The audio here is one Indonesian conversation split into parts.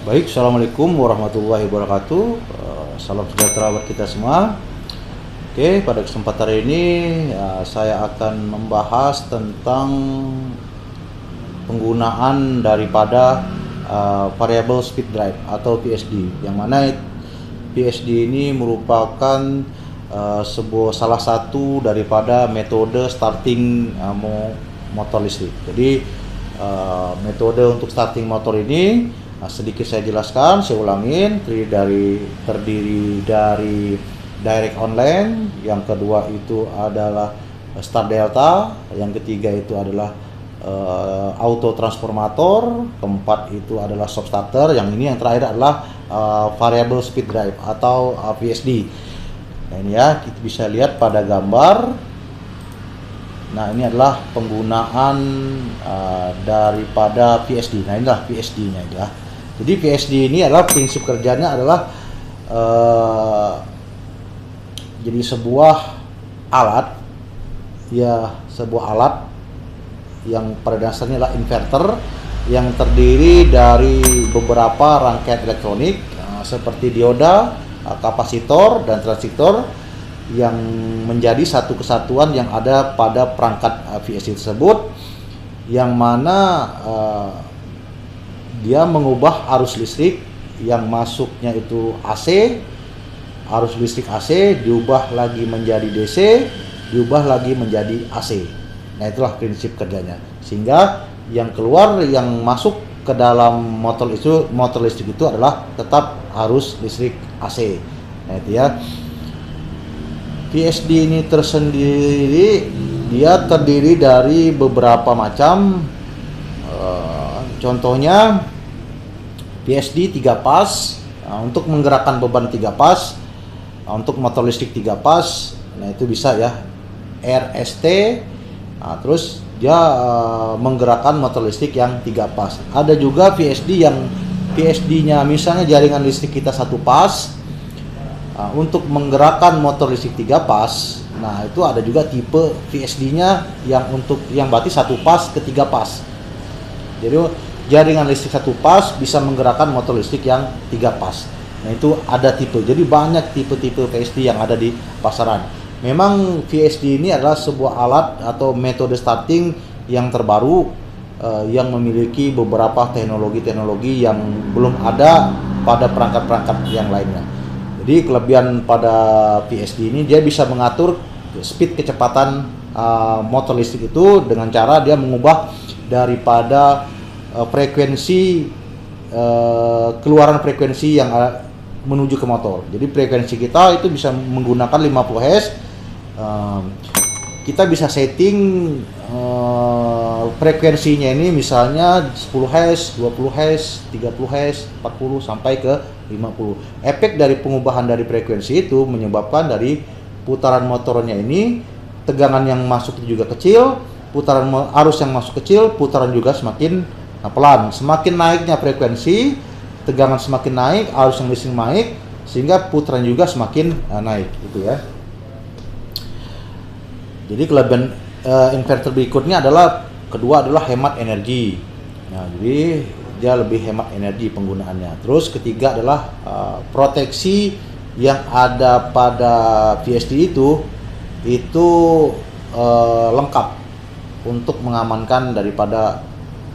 Baik, Assalamualaikum warahmatullahi wabarakatuh. Salam sejahtera buat kita semua. Oke, pada kesempatan hari ini saya akan membahas tentang penggunaan daripada variable speed drive atau VSD. Yang mana VSD ini merupakan salah satu daripada metode starting motor listrik. Jadi metode untuk starting motor ini sedikit saya jelaskan, saya ulangin, terdiri dari direct online, yang kedua itu adalah start delta, yang ketiga itu adalah auto transformator, keempat itu adalah stop starter, yang terakhir adalah variable speed drive atau VSD. Nah ini ya, kita bisa lihat pada gambar. Nah ini adalah penggunaan daripada VSD. Nah inilah VSD-nya ya. Jadi VSD ini adalah prinsip kerjanya adalah jadi sebuah alat yang pada dasarnya adalah inverter yang terdiri dari beberapa rangkaian elektronik seperti dioda, kapasitor dan transistor yang menjadi satu kesatuan yang ada pada perangkat VSD tersebut, yang mana dia mengubah arus listrik yang masuknya itu AC, arus listrik AC diubah lagi menjadi DC, diubah lagi menjadi AC. Nah itulah prinsip kerjanya, sehingga yang keluar, yang masuk ke dalam motor listrik itu adalah tetap arus listrik AC. Nah itu ya. VSD ini tersendiri, dia terdiri dari beberapa macam. Contohnya VSD 3 pas, untuk menggerakkan beban 3 pas, untuk motor listrik 3 pas. Nah itu bisa ya, RST. Nah, terus dia menggerakkan motor listrik yang 3 pas. Ada juga VSD yang VSD-nya misalnya jaringan listrik kita 1 pas, untuk menggerakkan motor listrik 3 pas. Nah itu ada juga tipe VSD-nya yang berarti 1 pas ke 3 pas. Jadi jaringan listrik 1 pas bisa menggerakkan motor listrik yang 3 pas. Nah itu ada tipe. Jadi banyak tipe-tipe VSD yang ada di pasaran. Memang VSD ini adalah sebuah alat atau metode starting yang terbaru, yang memiliki beberapa teknologi-teknologi yang belum ada pada perangkat-perangkat yang lainnya. Jadi kelebihan pada VSD ini, dia bisa mengatur speed kecepatan motor listrik itu dengan cara dia mengubah daripada frekuensi keluaran frekuensi yang menuju ke motor. Jadi frekuensi kita itu bisa menggunakan 50 Hz. Kita bisa setting frekuensinya ini misalnya 10 Hz, 20 Hz, 30 Hz, 40 sampai ke 50. Efek dari pengubahan dari frekuensi itu menyebabkan dari putaran motornya ini tegangan yang masuk juga kecil, putaran arus yang masuk kecil, putaran juga semakin pelan. Semakin naiknya frekuensi, tegangan semakin naik, arus yang listrik naik, sehingga putaran juga semakin naik, gitu ya. Jadi kelebihan inverter berikutnya kedua adalah hemat energi. Nah, jadi dia lebih hemat energi penggunaannya. Terus ketiga adalah proteksi yang ada pada VSD itu lengkap untuk mengamankan daripada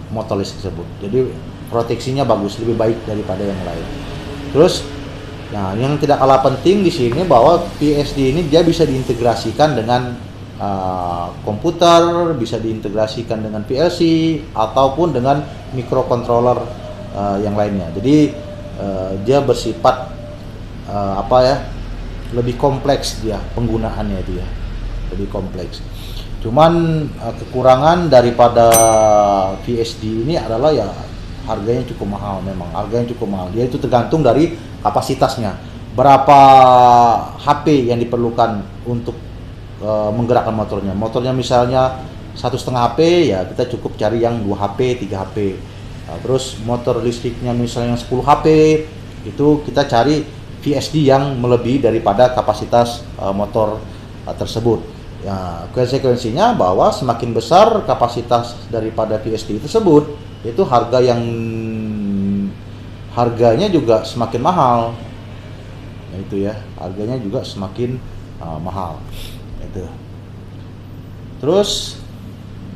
motor listrik tersebut. Jadi proteksinya bagus, lebih baik daripada yang lain. Terus, nah yang tidak kalah penting di sini bahwa VSD ini dia bisa diintegrasikan dengan komputer, bisa diintegrasikan dengan PLC ataupun dengan microcontroller yang lainnya. Jadi dia bersifat lebih kompleks dia penggunaannya itu ya, lebih kompleks. Cuman kekurangan daripada VSD ini adalah ya harganya cukup mahal. Memang harganya cukup mahal. Dia itu tergantung dari kapasitasnya, berapa HP yang diperlukan untuk menggerakkan motornya. Motornya misalnya 1,5 HP, ya kita cukup cari yang 2 HP, 3 HP. Nah, terus motor listriknya misalnya 10 HP, itu kita cari VSD yang melebihi daripada kapasitas motor tersebut. Ya, konsekuensinya bahwa semakin besar kapasitas daripada VSD tersebut, itu harganya juga semakin mahal. Nah, itu ya, harganya juga semakin mahal. Itu. Terus,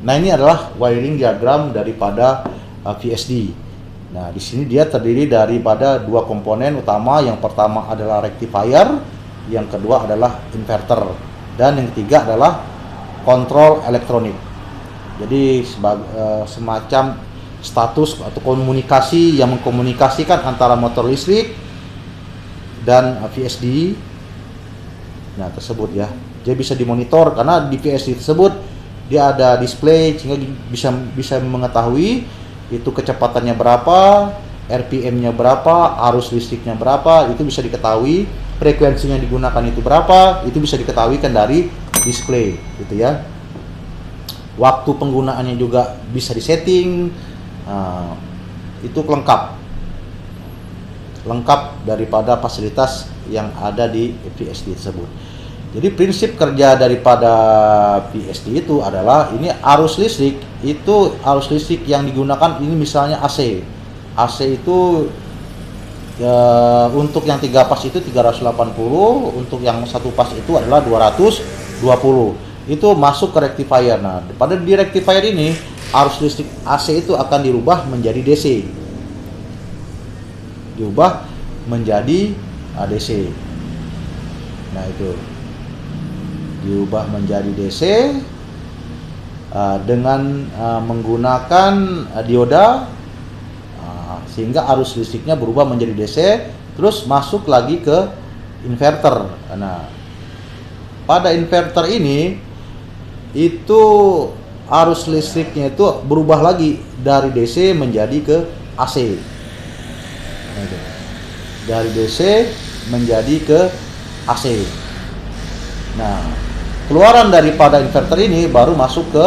nah ini adalah wiring diagram daripada VSD. Nah, di sini dia terdiri daripada dua komponen utama. Yang pertama adalah rectifier, yang kedua adalah inverter, dan yang ketiga adalah kontrol elektronik. Jadi semacam status atau komunikasi yang mengkomunikasikan antara motor listrik dan VSD. Nah, tersebut ya. Dia bisa dimonitor karena di VSD tersebut dia ada display sehingga bisa mengetahui itu kecepatannya berapa, RPM-nya berapa, arus listriknya berapa, itu bisa diketahui, frekuensinya digunakan itu berapa, itu bisa diketahui kan dari display gitu ya. Waktu penggunaannya juga bisa disetting. Itu lengkap daripada fasilitas yang ada di VSD tersebut. Jadi prinsip kerja daripada VSD itu adalah ini arus listrik yang digunakan ini misalnya AC. AC itu untuk yang 3 pas itu 380, untuk yang 1 pas itu adalah 220. Itu masuk ke rectifier. Nah, pada di rectifier ini arus listrik AC itu akan dirubah menjadi DC. Diubah menjadi DC. Nah, itu diubah menjadi DC dengan menggunakan dioda, sehingga arus listriknya berubah menjadi DC, terus masuk lagi ke inverter. Nah, pada inverter ini itu arus listriknya itu berubah lagi dari DC menjadi ke AC. Nah, dari DC menjadi ke AC. Nah, keluaran daripada inverter ini baru masuk ke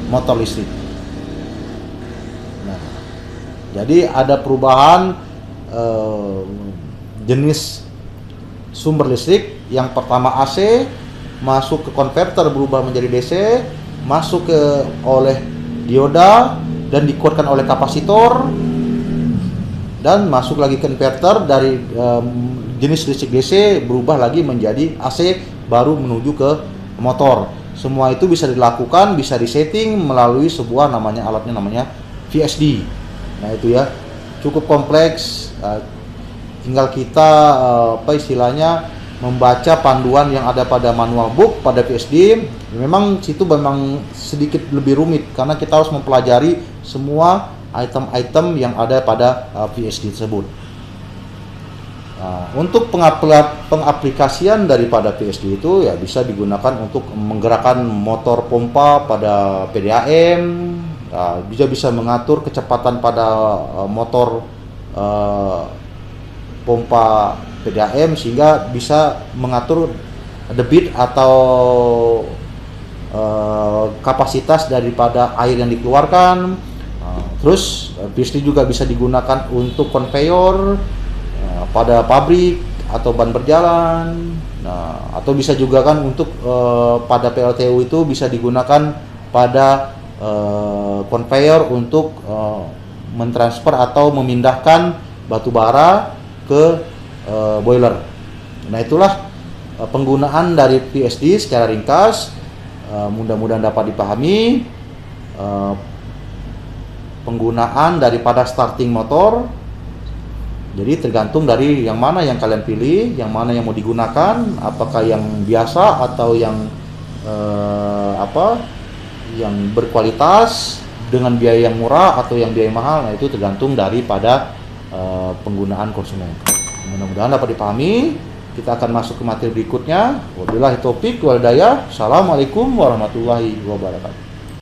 motor listrik. Nah, jadi ada perubahan jenis sumber listrik. Yang pertama AC, masuk ke konverter berubah menjadi DC, masuk ke oleh dioda dan dikuatkan oleh kapasitor, dan masuk lagi ke inverter dari jenis listrik DC berubah lagi menjadi AC, baru menuju ke motor. Semua itu bisa dilakukan, bisa disetting melalui sebuah alatnya namanya VSD. Nah, itu ya, cukup kompleks. Tinggal kita istilahnya membaca panduan yang ada pada manual book pada VSD. Memang sedikit lebih rumit karena kita harus mempelajari semua item-item yang ada pada VSD tersebut. Untuk pengaplikasian daripada VSD itu ya bisa digunakan untuk menggerakkan motor pompa pada PDAM, bisa mengatur kecepatan pada motor pompa PDAM sehingga bisa mengatur debit atau kapasitas daripada air yang dikeluarkan. Terus VSD juga bisa digunakan untuk konveyor pada pabrik atau ban berjalan. Nah, atau bisa juga kan untuk pada PLTU itu bisa digunakan pada konveyor untuk mentransfer atau memindahkan batu bara ke boiler. Nah, itulah penggunaan dari VSD secara ringkas. Mudah-mudahan dapat dipahami penggunaan daripada starting motor. Jadi tergantung dari yang mana yang kalian pilih, yang mana yang mau digunakan, apakah yang biasa atau yang yang berkualitas dengan biaya yang murah atau yang biaya mahal. Nah, itu tergantung daripada penggunaan konsumen. Mudah-mudahan dapat dipahami. Kita akan masuk ke materi berikutnya. Wabillahi taufik wal hidayah. Assalamualaikum warahmatullahi wabarakatuh.